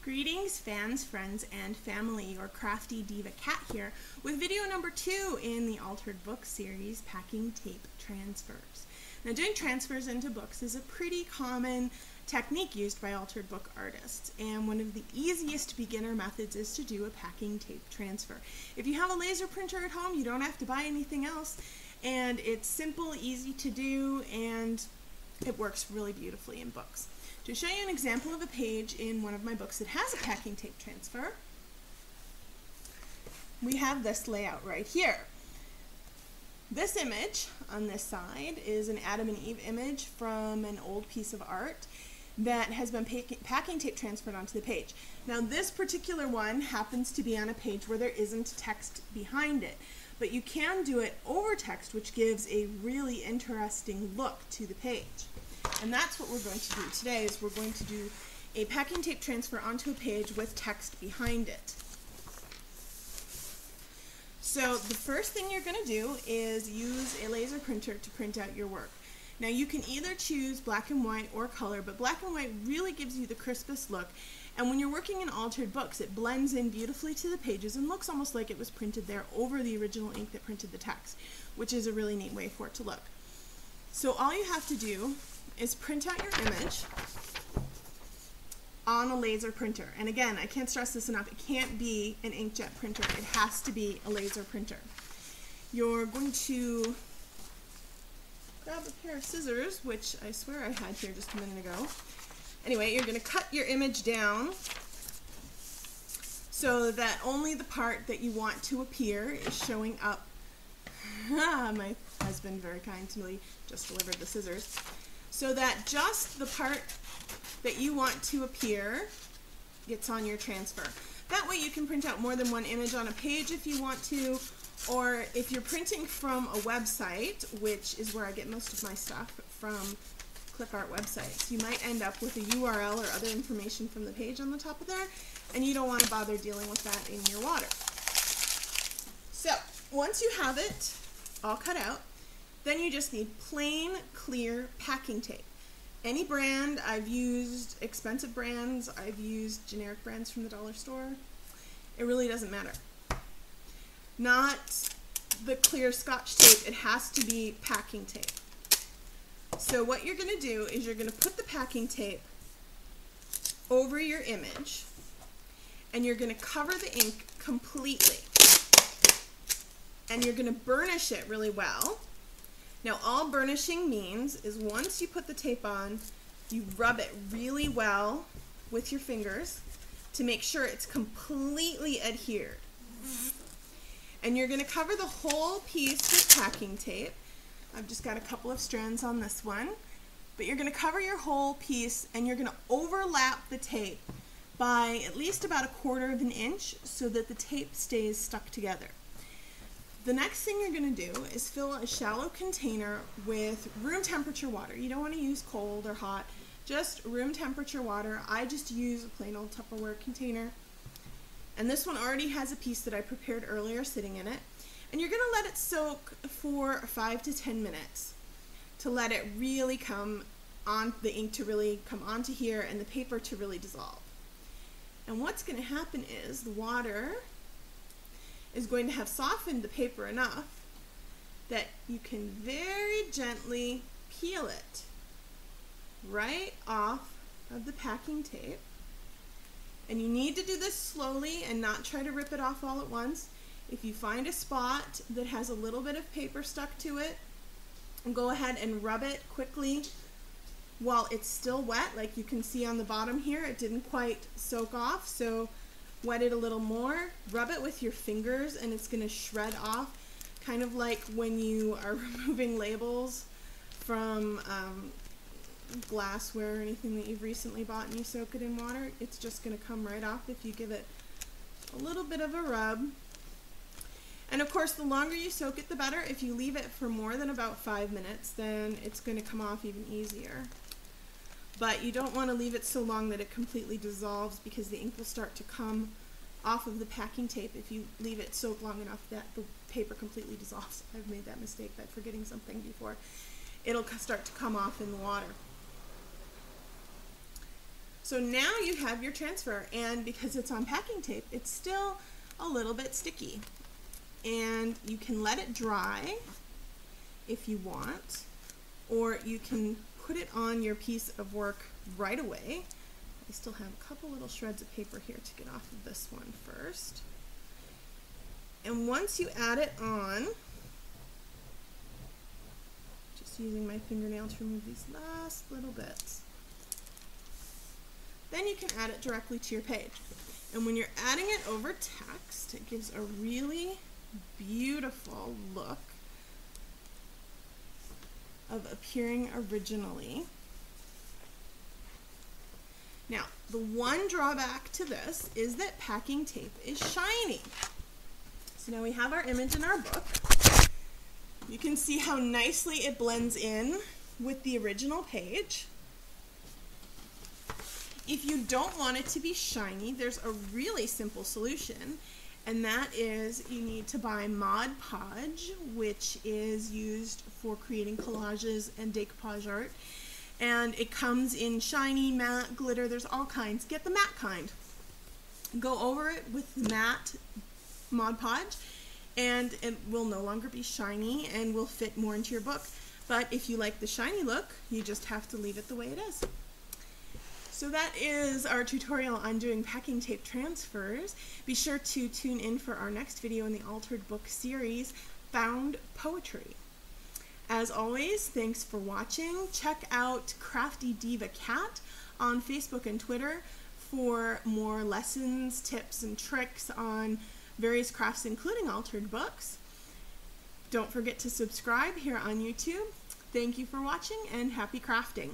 Greetings fans, friends, and family. Your crafty diva Cat here with video number 2 in the Altered Book series, Packing Tape Transfers. Now, doing transfers into books is a pretty common technique used by altered book artists, and one of the easiest beginner methods is to do a packing tape transfer. If you have a laser printer at home, you don't have to buy anything else, and it's simple, easy to do, and it works really beautifully in books. To show you an example of a page in one of my books that has a packing tape transfer, we have this layout right here. This image on this side is an Adam and Eve image from an old piece of art that has been packing tape transferred onto the page. Now, this particular one happens to be on a page where there isn't text behind it, but you can do it over text, which gives a really interesting look to the page. And that's what we're going to do today, is we're going to do a packing tape transfer onto a page with text behind it. So the first thing you're going to do is use a laser printer to print out your work. Now, you can either choose black and white or color, but black and white really gives you the crispest look, and when you're working in altered books, it blends in beautifully to the pages and looks almost like it was printed there over the original ink that printed the text, which is a really neat way for it to look. So all you have to do is print out your image on a laser printer. And again, I can't stress this enough, it can't be an inkjet printer, it has to be a laser printer. You're going to grab a pair of scissors, which I swear I had here just a minute ago. Anyway, you're going to cut your image down so that only the part that you want to appear is showing up. My husband, very kind to me, just delivered the scissors. So that just the part that you want to appear gets on your transfer. That way you can print out more than one image on a page if you want to, or if you're printing from a website, which is where I get most of my stuff, from clip art websites, you might end up with a URL or other information from the page on the top of there, and you don't want to bother dealing with that in your water. So once you have it all cut out, then you just need plain, clear packing tape. Any brand. I've used expensive brands, I've used generic brands from the dollar store. It really doesn't matter. Not the clear Scotch tape, it has to be packing tape. So what you're going to do is you're going to put the packing tape over your image, and you're going to cover the ink completely. And you're going to burnish it really well. Now, all burnishing means is once you put the tape on, you rub it really well with your fingers to make sure it's completely adhered. And you're going to cover the whole piece with packing tape. I've just got a couple of strands on this one. But you're going to cover your whole piece, and you're going to overlap the tape by at least about 1/4 of an inch so that the tape stays stuck together. The next thing you're going to do is fill a shallow container with room temperature water. You don't want to use cold or hot, just room temperature water. I just use a plain old Tupperware container. And this one already has a piece that I prepared earlier sitting in it. And you're going to let it soak for 5 to 10 minutes to let it really come on, the ink to really come onto here and the paper to really dissolve. And what's going to happen is the water is going to have softened the paper enough that you can very gently peel it right off of the packing tape. And you need to do this slowly and not try to rip it off all at once. If you find a spot that has a little bit of paper stuck to it, go ahead and rub it quickly while it's still wet. Like you can see on the bottom here, it didn't quite soak off, so wet it a little more, rub it with your fingers, and it's going to shred off, kind of like when you are removing labels from glassware or anything that you've recently bought and you soak it in water. It's just going to come right off if you give it a little bit of a rub. And of course, the longer you soak it, the better. If you leave it for more than about 5 minutes, then it's going to come off even easier. But you don't want to leave it so long that it completely dissolves, because the ink will start to come off of the packing tape if you leave it soaked long enough that the paper completely dissolves. I've made that mistake by forgetting something before. It'll start to come off in the water. So now you have your transfer, and because it's on packing tape, it's still a little bit sticky. And you can let it dry if you want, or you can put it on your piece of work right away. I still have a couple little shreds of paper here to get off of this one first. And once you add it on, just using my fingernail to remove these last little bits, then you can add it directly to your page. And when you're adding it over text, it gives a really beautiful look of appearing originally. Now, the one drawback to this is that packing tape is shiny. So now we have our image in our book. You can see how nicely it blends in with the original page. If you don't want it to be shiny, there's a really simple solution, and that is you need to buy Mod Podge, which is used for creating collages and decoupage art. And it comes in shiny, matte, glitter, there's all kinds. Get the matte kind. Go over it with matte Mod Podge, and it will no longer be shiny and will fit more into your book. But if you like the shiny look, you just have to leave it the way it is. So that is our tutorial on doing packing tape transfers. Be sure to tune in for our next video in the Altered Book series, Found Poetry. As always, thanks for watching. Check out Crafty Diva Cat on Facebook and Twitter for more lessons, tips, and tricks on various crafts, including altered books. Don't forget to subscribe here on YouTube. Thank you for watching, and happy crafting.